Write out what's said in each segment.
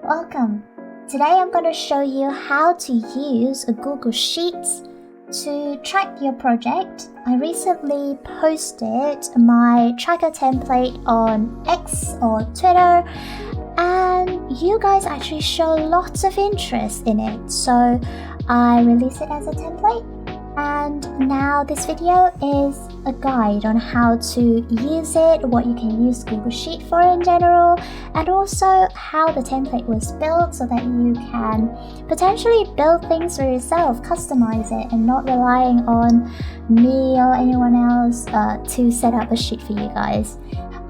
Welcome! Today I'm going to show you how to use a Google Sheets to track your project. I recently posted my tracker template on X or Twitter, and you guys actually show lots of interest in it, so I released it as a template. And now this video is a guide on how to use it, what you can use Google Sheet for in general, and also how the template was built so that you can potentially build things for yourself, customize it, and not relying on me or anyone else to set up a sheet for you guys.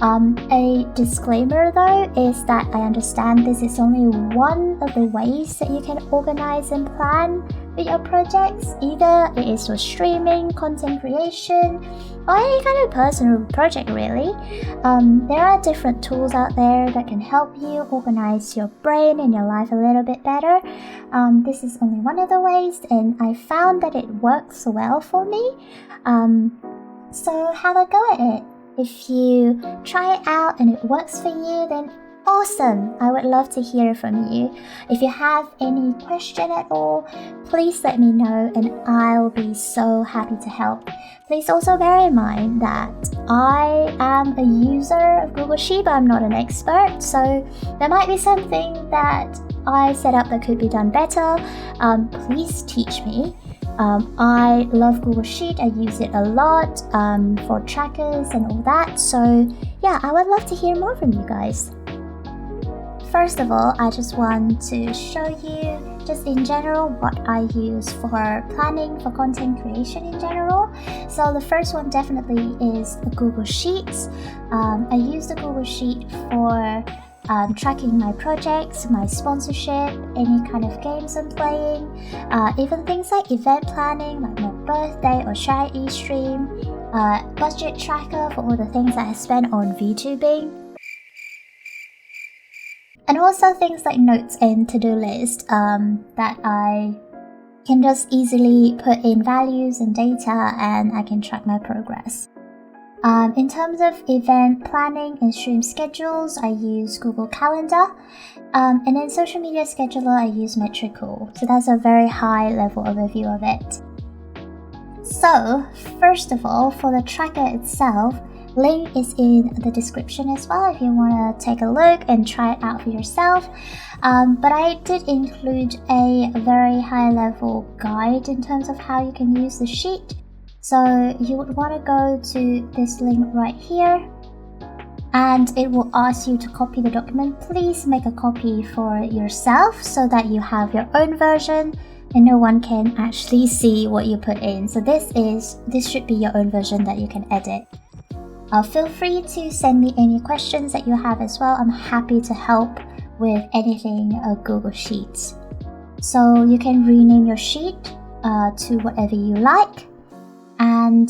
A disclaimer though is that I understand this is only one of the ways that you can organize and plan with your projects. Either it is for streaming, content creation, or any kind of personal project really. There are different tools out there that can help you organize your brain and your life a little bit better. This is only one of the ways, and I found that it works well for me. So have a go at it. If you try it out and it works for you, then awesome! I would love to hear from you. If you have any question at all, please let me know and I'll be so happy to help. Please also bear in mind that I am a user of Google Sheet, but I'm not an expert, so there might be something that I set up that could be done better. Please teach me. I love Google Sheet. I use it a lot for trackers and all that. So yeah, I would love to hear more from you guys. First of all, I just want to show you just in general what I use for planning for content creation in general. So the first one definitely is Google Sheets. I use the Google Sheet for tracking my projects, my sponsorship, any kind of games I'm playing, even things like event planning, like my birthday or charity stream, budget tracker for all the things that I spent on vtubering, and also things like notes and to-do list that I can just easily put in values and data, and I can track my progress. In terms of event planning and stream schedules, I use Google Calendar. And then social media scheduler, I use Metricool. So that's a very high level overview of it. So, first of all, for the tracker itself, link is in the description as well if you want to take a look and try it out for yourself. But I did include a very high level guide in terms of how you can use the sheet. So you would want to go to this link right here, and it will ask you to copy the document. Please make a copy for yourself so that you have your own version and no one can actually see what you put in. So this should be your own version that you can edit. Feel free to send me any questions that you have as well. I'm happy to help with anything Google Sheets. So you can rename your sheet to whatever you like. And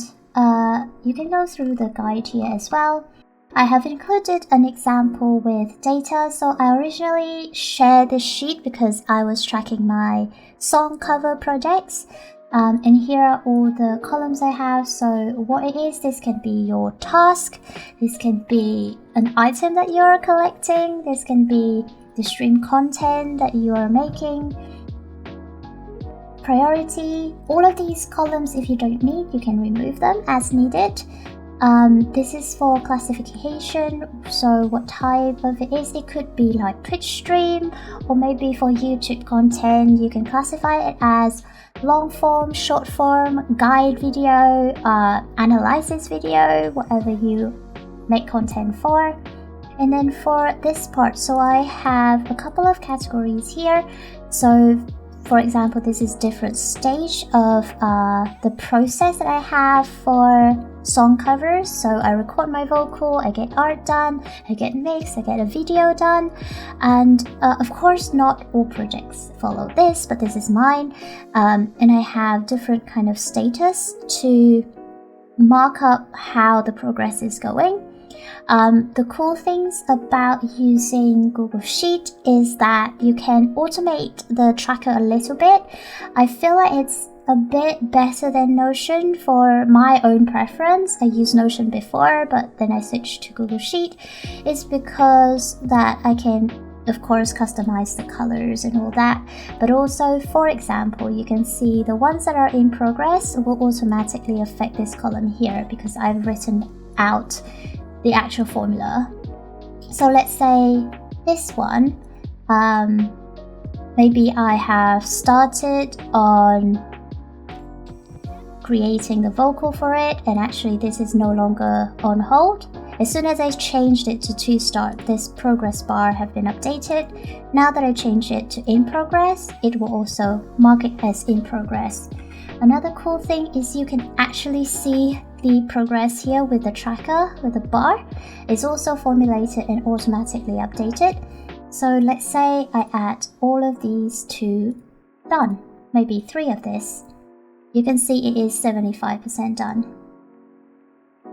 you can go through the guide here as well. I have included an example with data. So I originally shared this sheet because I was tracking my song cover projects. And here are all the columns I have. So what it is, this can be your task. This can be an item that you're collecting. This can be the stream content that you are making. Priority. All of these columns, if you don't need, you can remove them as needed. This is for classification, so what type of it is. It could be like Twitch stream, or maybe for YouTube content you can classify it as long form, short form, guide video, analysis video, whatever you make content for. And then for this part, so I have a couple of categories here. So for example, this is different stage of the process that I have for song covers. So I record my vocal, I get art done, I get mixed, I get a video done. And of course, not all projects follow this, but this is mine. And I have different kind of status to mark up how the progress is going. The cool things about using Google Sheet is that you can automate the tracker a little bit. I feel like it's a bit better than Notion for my own preference. I used Notion before, but then I switched to Google Sheet. It's because that I can of course, customize the colors and all that. But also, for example, you can see the ones that are in progress will automatically affect this column here because I've written out the actual formula. So let's say this one, maybe I have started on creating the vocal for it, and actually this is no longer on hold. As soon as I changed it to to start, this progress bar have been updated. Now that I changed it to in progress, it will also mark it as in progress. Another cool thing is you can actually see the progress here with the tracker, with the bar. It's also formulated and automatically updated. So let's say I add all of these to done, maybe 3 of this. You can see it is 75% done.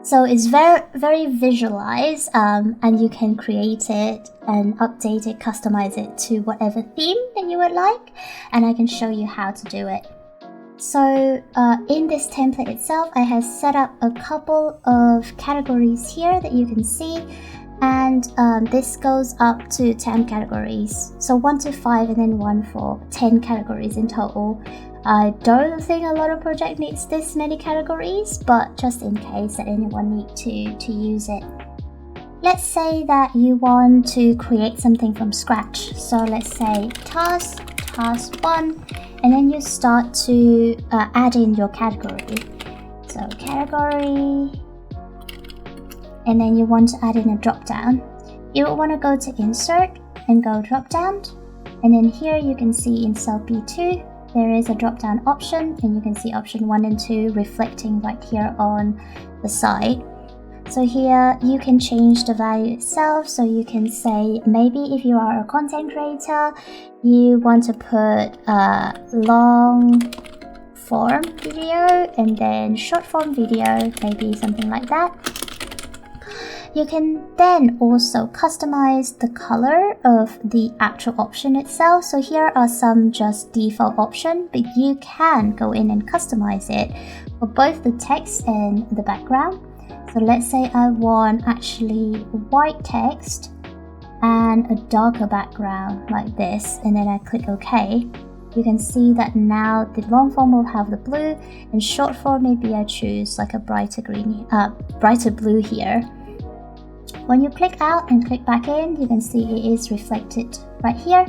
So it's very visualized, and you can create it and update it, customize it to whatever theme that you would like, and I can show you how to do it. So in this template itself, I have set up a couple of categories here that you can see, and this goes up to 10 categories. So 1 to 5 and then 1 for 10 categories in total. I don't think a lot of project needs this many categories, but just in case that anyone need to use it. Let's say that you want to create something from scratch. So let's say task 1, and then you start to add in your category. So category, and then you want to add in a drop down. You will want to go to insert and go drop down, and then here you can see in cell B2 there is a drop down option, and you can see option 1 and 2 reflecting right here on the side. So here you can change the value itself. So you can say maybe if you are a content creator, you want to put a long form video and then short form video, maybe something like that. You can then also customize the color of the actual option itself. So here are some just default options, but you can go in and customize it for both the text and the background. So let's say I want actually white text and a darker background like this, and then I click OK. You can see that now the long form will have the blue, and short form maybe I choose like a brighter blue here. When you click out and click back in, you can see it is reflected right here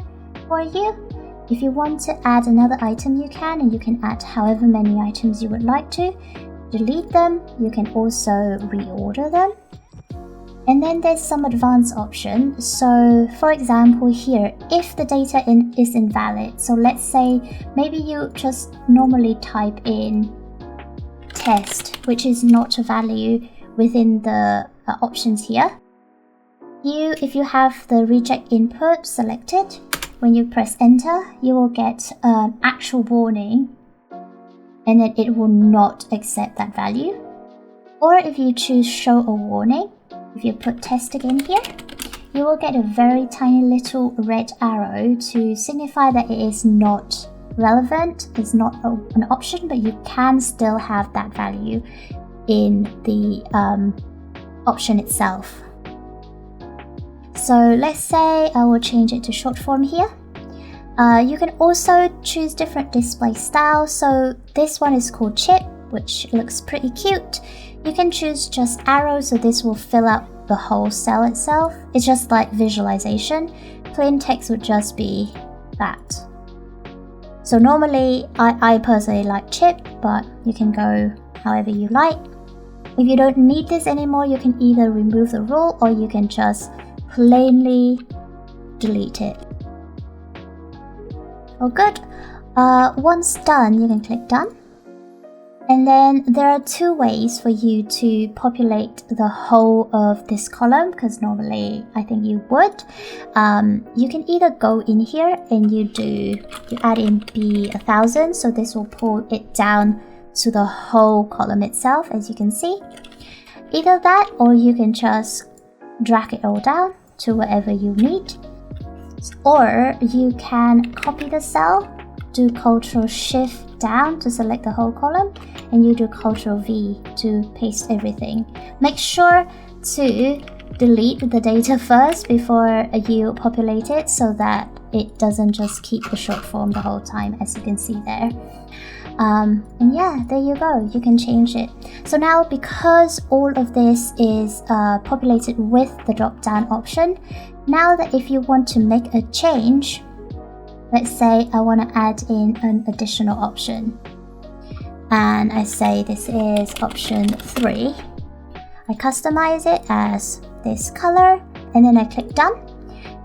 for you. If you want to add another item, you can, and you can add however many items you would like to. Delete them, you can also reorder them. And then there's some advanced options. So for example here, if the data is invalid, so let's say maybe you just normally type in test, which is not a value within the options here. If you have the reject input selected, when you press enter, you will get an actual warning, and then it will not accept that value. Or if you choose show a warning, if you put test again here, you will get a very tiny little red arrow to signify that it is not relevant. It's not an option, but you can still have that value in the option itself. So let's say I will change it to short form here. You can also choose different display styles. So this one is called chip, which looks pretty cute. You can choose just arrows, so this will fill up the whole cell itself. It's just like visualization. Plain text would just be that. So normally I personally like chip, but you can go however you like. If you don't need this anymore, you can either remove the rule or you can just plainly delete it. Oh good. Once done, you can click done. And then there are 2 ways for you to populate the whole of this column, because normally I think you would. You can either go in here and you add in B1000, so this will pull it down to the whole column itself, as you can see. Either that, or you can just drag it all down to wherever you need. Or you can copy the cell, do Ctrl-Shift down to select the whole column, and you do Ctrl-V to paste everything. Make sure to delete the data first before you populate it, so that it doesn't just keep the short form the whole time, as you can see there. And yeah, there you go, you can change it. So now, because all of this is populated with the drop down option, now that if you want to make a change, let's say I want to add in an additional option, and I say this is option 3. I customize it as this color, and then I click done.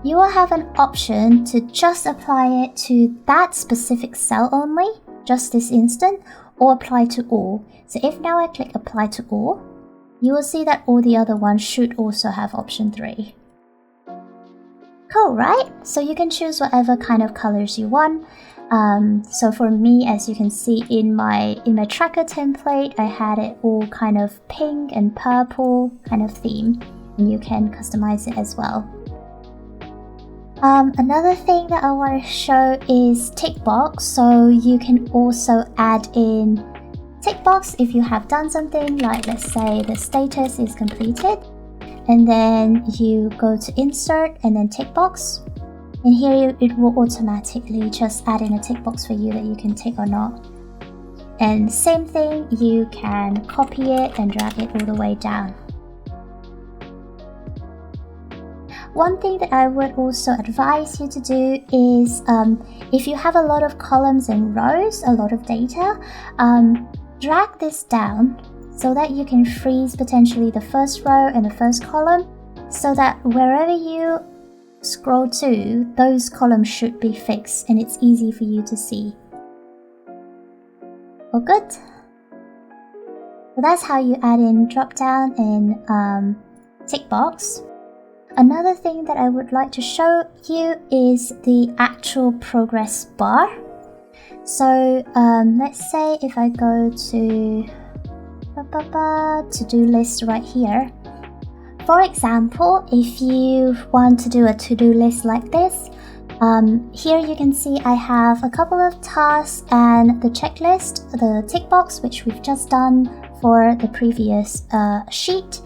You will have an option to just apply it to that specific cell only, just this instant, or apply to all. So if now I click apply to all, you will see that all the other ones should also have option 3. Cool, right? So you can choose whatever kind of colors you want. So for me, as you can see in my tracker template, I had it all kind of pink and purple kind of theme, and you can customize it as well. Another thing that I want to show is tick box. So you can also add in tick box if you have done something, like let's say the status is completed, and then you go to insert and then tick box, and here it will automatically just add in a tick box for you that you can tick or not. And same thing, you can copy it and drag it all the way down. One thing that I would also advise you to do is, if you have a lot of columns and rows, a lot of data, drag this down so that you can freeze potentially the first row and the first column, so that wherever you scroll to, those columns should be fixed and it's easy for you to see. All good? So that's how you add in drop down and tick box. Another thing that I would like to show you is the actual progress bar. So let's say if I go to to-do list right here. For example, if you want to do a to-do list like this, here you can see I have a couple of tasks and the checklist, the tick box, which we've just done for the previous sheet.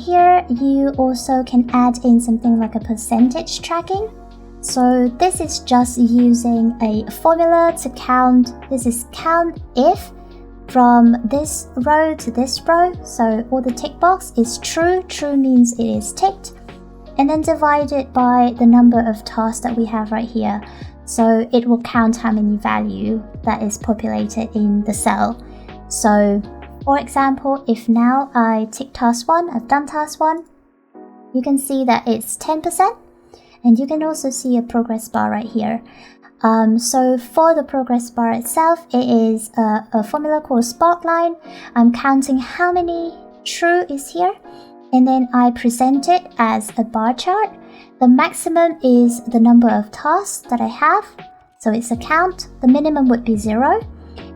Here you also can add in something like a percentage tracking. So this is just using a formula to count. This is count if from this row to this row. So all the tick box is true. True means it is ticked. And then divide it by the number of tasks that we have right here. So it will count how many value that is populated in the cell. So for example, if now I tick task 1, I've done task 1, you can see that it's 10%, and you can also see a progress bar right here. So for the progress bar itself, it is a formula called sparkline. I'm counting how many true is here, and then I present it as a bar chart. The maximum is the number of tasks that I have, so it's a count. The minimum would be 0.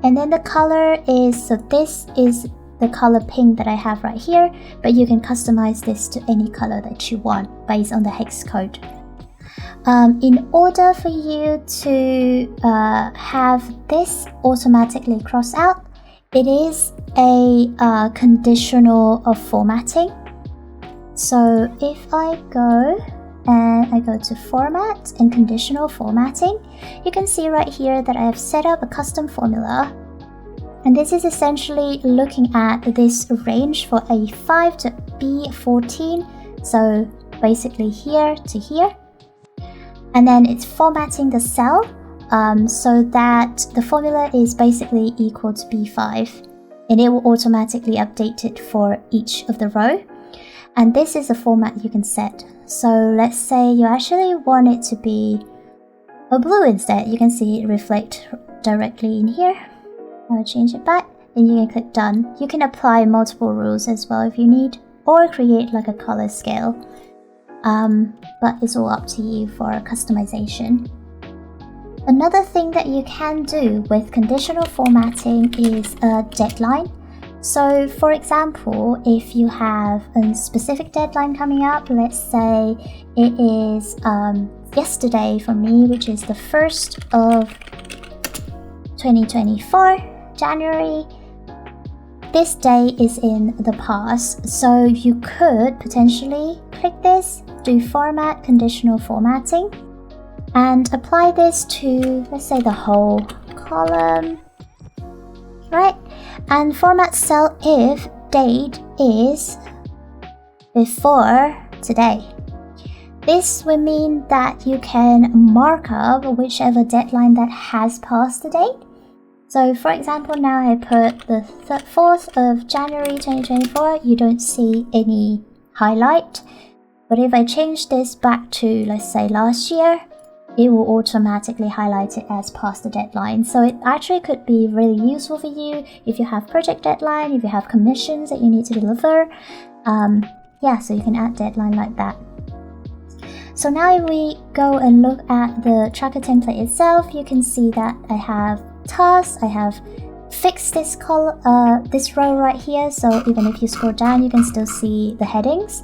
And then the color is, so this is the color pink that I have right here, but you can customize this to any color that you want based on the hex code. In order for you to have this automatically cross out, it is a conditional of formatting. So if I go and I go to format and conditional formatting, you can see right here that I have set up a custom formula, and this is essentially looking at this range for A5 to B14, so basically here to here, and then it's formatting the cell so that the formula is basically equal to B5, and it will automatically update it for each of the row. And this is the format you can set. So let's say you actually want it to be a blue instead. You can see it reflect directly in here. I'll change it back, then you can click done. You can apply multiple rules as well if you need, or create like a color scale. But it's all up to you for customization. Another thing that you can do with conditional formatting is a deadline. So for example, if you have a specific deadline coming up, let's say it is yesterday for me, which is the 1st of 2024, January. this day is in the past, so you could potentially click this, do format, conditional formatting, and apply this to, let's say, the whole column, right? And format cell if date is before today. This will mean that you can mark up whichever deadline that has passed the date. So for example, now I put the 4th of January 2024, you don't see any highlight. But if I change this back to, let's say, last year, it will automatically highlight it as past the deadline. So it actually could be really useful for you if you have project deadline, if you have commissions that you need to deliver. So you can add deadline like that. So now if we go and look at the tracker template itself, you can see that I have tasks, I have fixed this row right here. So even if you scroll down, you can still see the headings.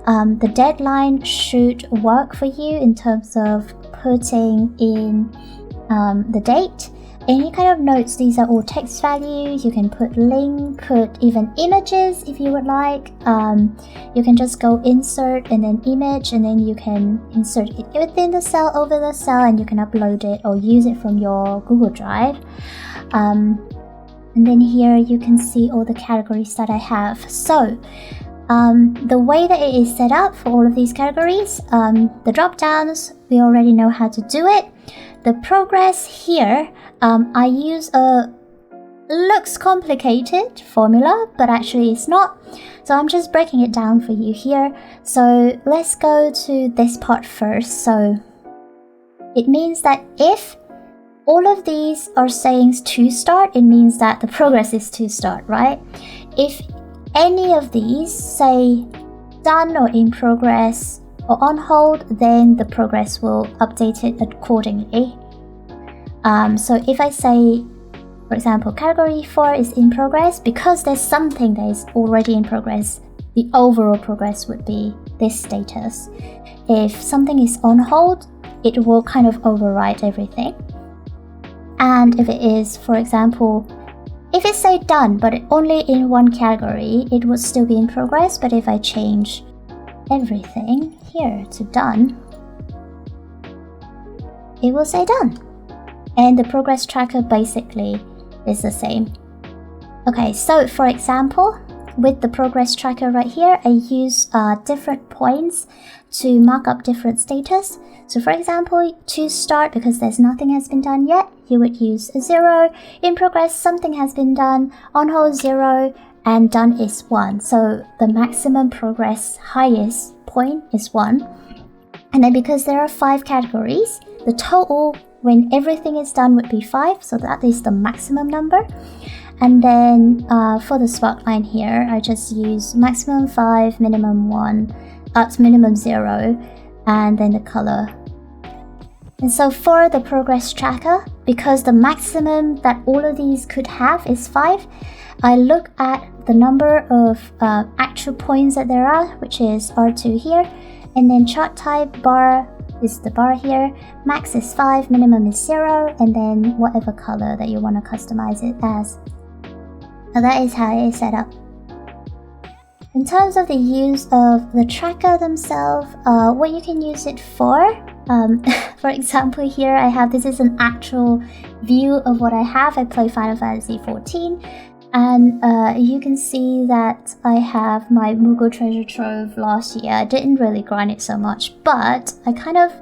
The deadline should work for you in terms of putting in the date. Any kind of notes, these are all text values. You can put link, put even images if you would like. You can just go insert and then image, and then you can insert it within the cell, over the cell, and you can upload it or use it from your Google Drive. And then here you can see all the categories that I have. So the way that it is set up for all of these categories, the drop downs, we already know how to do it. The progress here, I use a looks complicated formula, but actually it's not. So I'm just breaking it down for you here. So let's go to this part first. So it means that if all of these are saying to start, it means that the progress is to start, right? If any of these say done or in progress or on hold, then the progress will update it accordingly. So if I say, for example, category 4 is in progress, because there's something that is already in progress, the overall progress would be this status. If something is on hold, it will kind of override everything. And if it is, for example, if it say done, but only in one category, it would still be in progress. But if I change everything here to done, it will say done. And the progress tracker basically is the same. Okay, so for example, with the progress tracker right here, I use different points to mark up different status. So for example, to start, because there's nothing has been done yet, you would use a 0. In progress, something has been done. On hold, 0. And done is 1. So the maximum progress highest point is 1. And then because there are 5 categories, the total when everything is done would be 5. So that is the maximum number. And then for the sparkline here, I just use maximum 5, minimum 1, minimum 0, and then the color. And so for the progress tracker, because the maximum that all of these could have is 5, I look at the number of actual points that there are, which is R2 here, and then chart type bar is the bar here, max is 5, minimum is 0, and then whatever color that you want to customize it as. Now that is how it is set up. In terms of the use of the tracker themselves, what you can use it for example, here I have, this is an actual view of what I have. I play Final Fantasy XIV, and you can see that I have my Moogle treasure trove last year. I didn't really grind it so much, but I kind of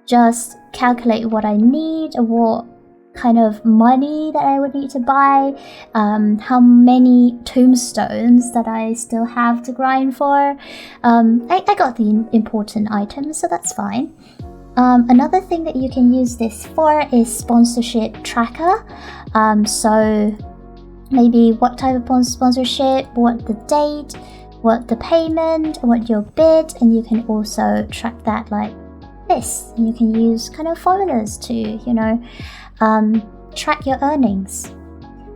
just calculate what I need, what kind of money that I would need to buy, how many tombstones that I still have to grind for. I got the important items, so that's fine. Another thing that you can use this for is sponsorship tracker. So maybe what type of sponsorship, what the date, what the payment, what your bid, and you can also track that like this. And you can use kind of formulas to, track your earnings.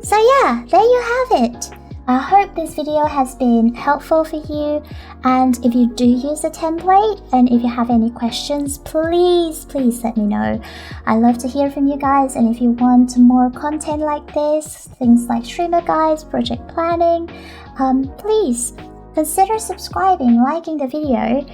So yeah, there you have it. I hope this video has been helpful for you, and if you do use a template and if you have any questions, please let me know. I love to hear from you guys, and if you want more content like this, things like streamer guides, project planning, please consider subscribing, liking the video.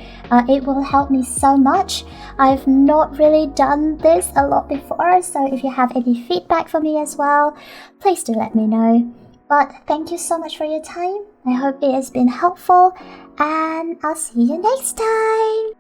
It will help me so much. I've not really done this a lot before, so if you have any feedback for me as well, please do let me know. But thank you so much for your time. I hope it has been helpful, and I'll see you next time.